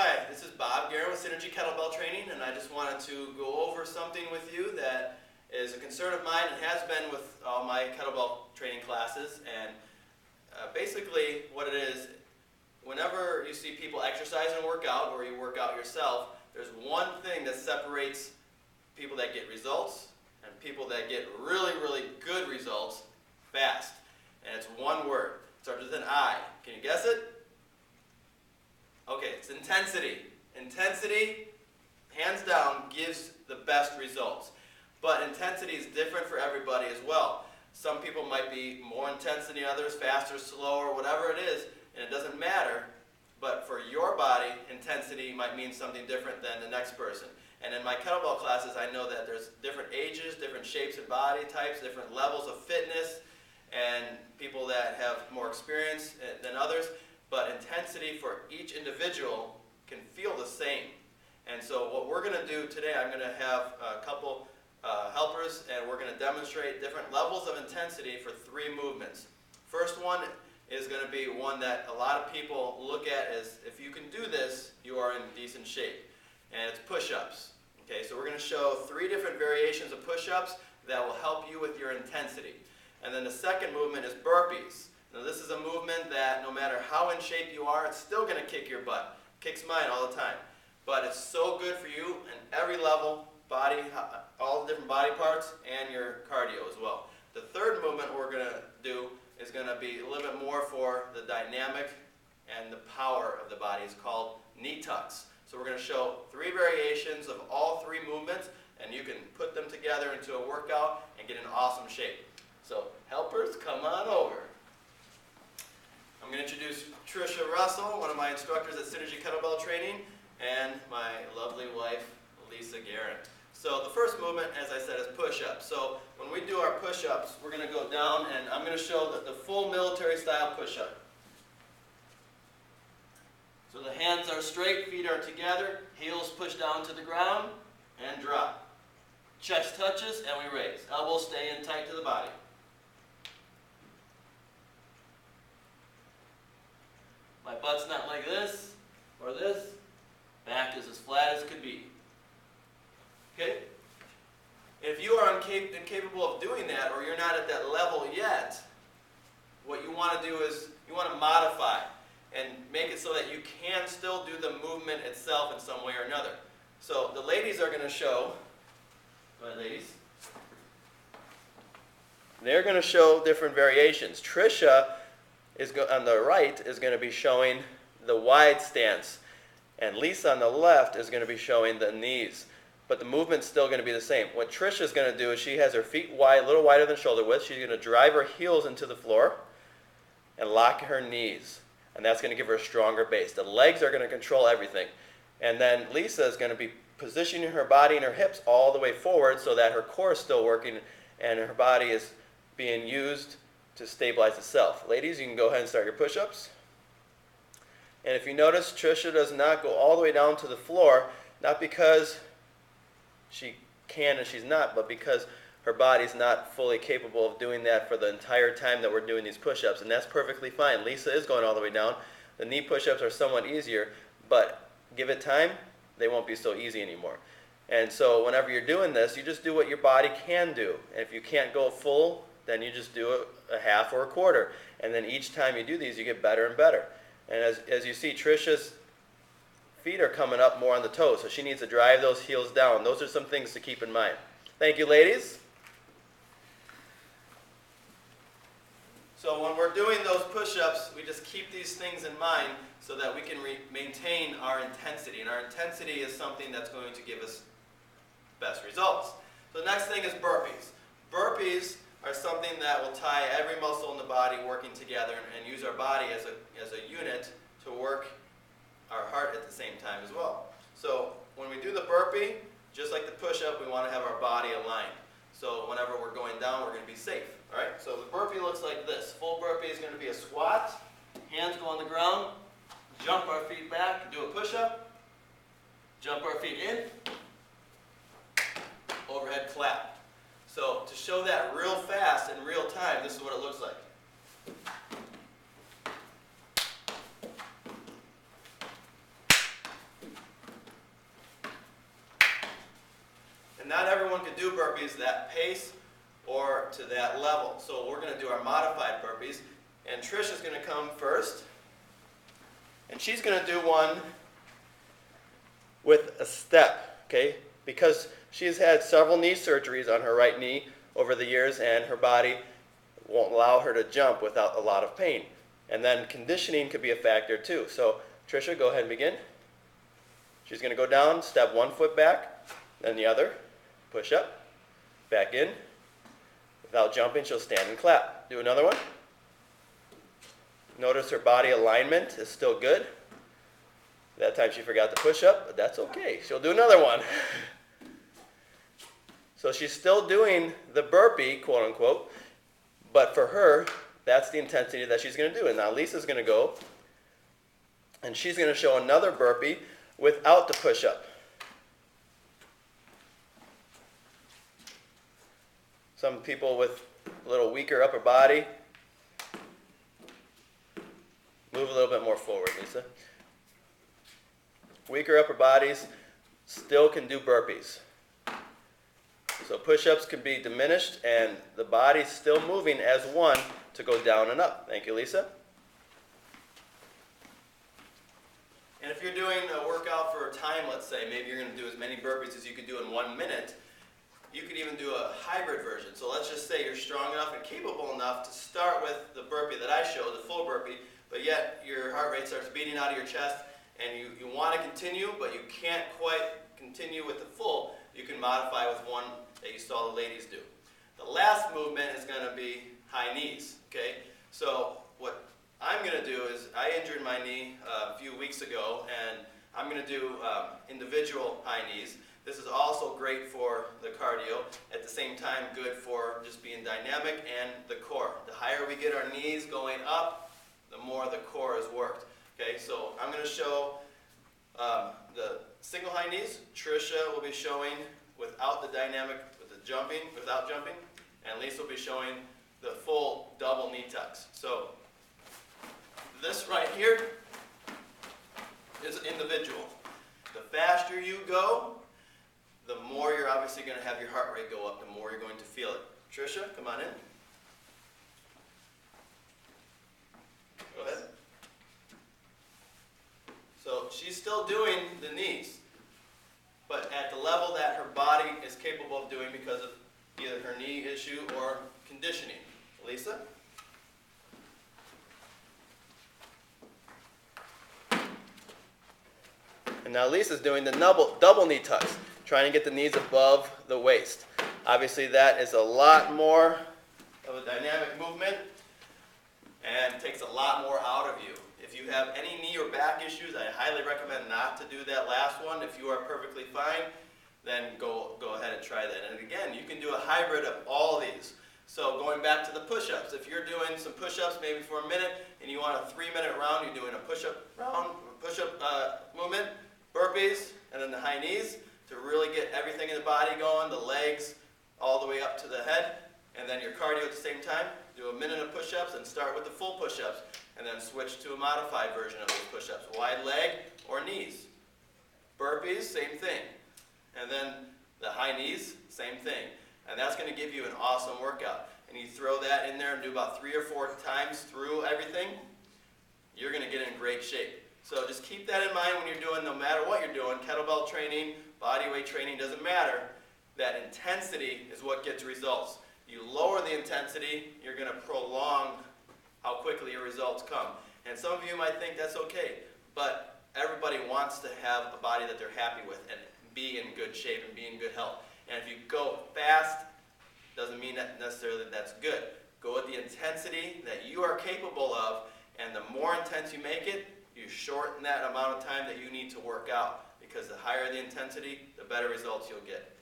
Hi, this is Bob Guerin with Synergy Kettlebell Training, and I just wanted to go over something with you that is a concern of mine and has been with all my kettlebell training classes. And basically what it is, whenever you see people exercise and work out, or you work out yourself, there's one thing that separates people that get results and people that get really, really good results fast. And it's one word. It starts with an I. Can you guess it? Okay, it's intensity. Intensity, hands down, gives the best results. But intensity is different for everybody as well. Some people might be more intense than the others, faster, slower, whatever it is, and it doesn't matter. But for your body, intensity might mean something different than the next person. And in my kettlebell classes, I know that there's different ages, different shapes and body types, different levels of fitness, and people that have more experience than others. But intensity for each individual can feel the same. And so what we're going to do today, I'm going to have a couple helpers, and we're going to demonstrate different levels of intensity for 3 movements. First one is going to be one that a lot of people look at as, if you can do this, you are in decent shape. And it's push-ups. Okay, so we're going to show 3 different variations of push-ups that will help you with your intensity. And then the second movement is burpees. Now this is a movement that no matter how in shape you are, it's still going to kick your butt. Kicks mine all the time. But it's so good for you in every level, body, all the different body parts, and your cardio as well. The third movement we're going to do is going to be a little bit more for the dynamic and the power of the body. It's called knee tucks. So we're going to show 3 variations of all 3 movements, and you can put them together into a workout and get in awesome shape. So helpers, come on over. I'm going to introduce Tricia Russell, one of my instructors at Synergy Kettlebell Training, and my lovely wife, Lisa Guerin. So the first movement, as I said, is push-ups. So when we do our push-ups, we're going to go down, and I'm going to show the full military-style push-up. So the hands are straight, feet are together, heels push down to the ground, and drop. Chest touches, and we raise. Elbows stay in tight to the body. My butt's not like this, or this. Back is as flat as could be. Okay? If you are incapable of doing that, or you're not at that level yet, what you want to do is you want to modify and make it so that you can still do the movement itself in some way or another. So the ladies are going to show, go ahead ladies, they're going to show different variations. Tricia on the right is going to be showing the wide stance, and Lisa on the left is going to be showing the knees. But the movement's still going to be the same. What Tricia is going to do is she has her feet wide, a little wider than shoulder width. She's going to drive her heels into the floor and lock her knees. And that's going to give her a stronger base. The legs are going to control everything. And then Lisa is going to be positioning her body and her hips all the way forward so that her core is still working and her body is being used to stabilize itself. Ladies, you can go ahead and start your push-ups. And if you notice, Tricia does not go all the way down to the floor, not because she can and she's not, but because her body's not fully capable of doing that for the entire time that we're doing these push-ups, and that's perfectly fine. Lisa is going all the way down. The knee push-ups are somewhat easier, but give it time, they won't be so easy anymore. And so whenever you're doing this, you just do what your body can do. And if you can't go full, then you just do a half or a quarter. And then each time you do these, you get better and better. And as you see, Tricia's feet are coming up more on the toes, so she needs to drive those heels down. Those are some things to keep in mind. Thank you, ladies. So when we're doing those push-ups, we just keep these things in mind so that we can maintain our intensity. And our intensity is something that's going to give us best results. So the next thing is burpees. Burpees are something that will tie every muscle in the body working together and use our body as a unit to work our heart at the same time as well. So when we do the burpee, just like the push-up, we want to have our body aligned. So whenever we're going down, we're going to be safe. All right? So the burpee looks like this. Full burpee is going to be a squat. Hands go on the ground. Jump our feet back. Do a push-up. Jump our feet in. Overhead clap. So to show that real fast in real time, this is what it looks like. not everyone can do burpees that pace or to that level. So we're going to do our modified burpees. And Trish is going to come first. And she's going to do one with a step, okay? Because she's had several knee surgeries on her right knee over the years, and her body won't allow her to jump without a lot of pain. And then conditioning could be a factor too. So Tricia, go ahead and begin. She's going to go down, step 1 foot back, then the other, push up, back in. Without jumping, she'll stand and clap. Do another one. Notice her body alignment is still good. That time she forgot to push up, but that's okay. She'll do another one. So she's still doing the burpee, quote unquote, but for her, that's the intensity that she's going to do. And now Lisa's going to go, and she's going to show another burpee without the push-up. Some people with a little weaker upper body, move a little bit more forward, Lisa. Weaker upper bodies still can do burpees. So push-ups can be diminished and the body's still moving as one to go down and up. Thank you, Lisa. And if you're doing a workout for a time, let's say, maybe you're going to do as many burpees as you could do in 1 minute, you could even do a hybrid version. So let's just say you're strong enough and capable enough to start with the burpee that I showed, the full burpee, but yet your heart rate starts beating out of your chest and you want to continue, but you can't quite continue with the full. You can modify with one that you saw the ladies do. The last movement is going to be high knees. Okay, so what I'm going to do is, I injured my knee a few weeks ago, and I'm going to do individual high knees. This is also great for the cardio, at the same time good for just being dynamic and the core. The higher we get our knees going up, the more the core is worked. Okay, so I'm going to show the single high knees. Tricia will be showing without the dynamic, with the jumping, without jumping, and Lisa will be showing the full double knee tucks. So this right here is individual. The faster you go, the more you're obviously going to have your heart rate go up, the more you're going to feel it. Tricia, come on in. Go ahead. So she's still doing the knees, but at the level that her body is capable of doing because of either her knee issue or conditioning. Lisa? And now Lisa's doing the double knee tucks, trying to get the knees above the waist. Obviously that is a lot more of a dynamic movement and takes a lot more out of you. If you have any knee or back issues, I highly recommend not to do that last one. If you are perfectly fine, then go ahead and try that. And again, you can do a hybrid of all these. So going back to the push-ups, if you're doing some push-ups maybe for a minute and you want a 3-minute round, you're doing a push-up round, push-up movement, burpees, and then the high knees to really get everything in the body going, the legs all the way up to the head, and then your cardio at the same time. Do a minute of push-ups and start with the full push-ups, and then switch to a modified version of those push-ups, wide leg or knees. Burpees, same thing. And then the high knees, same thing. And that's going to give you an awesome workout. And you throw that in there and do about 3 or 4 times through everything, you're going to get in great shape. So just keep that in mind when you're doing, no matter what you're doing, kettlebell training, body weight training, doesn't matter. That intensity is what gets results. You lower the intensity, you're going to prolong how quickly your results come. And some of you might think that's okay, but everybody wants to have a body that they're happy with and be in good shape and be in good health. And if you go fast, doesn't mean that necessarily that's good. Go with the intensity that you are capable of, and the more intense you make it, you shorten that amount of time that you need to work out, because the higher the intensity, the better results you'll get.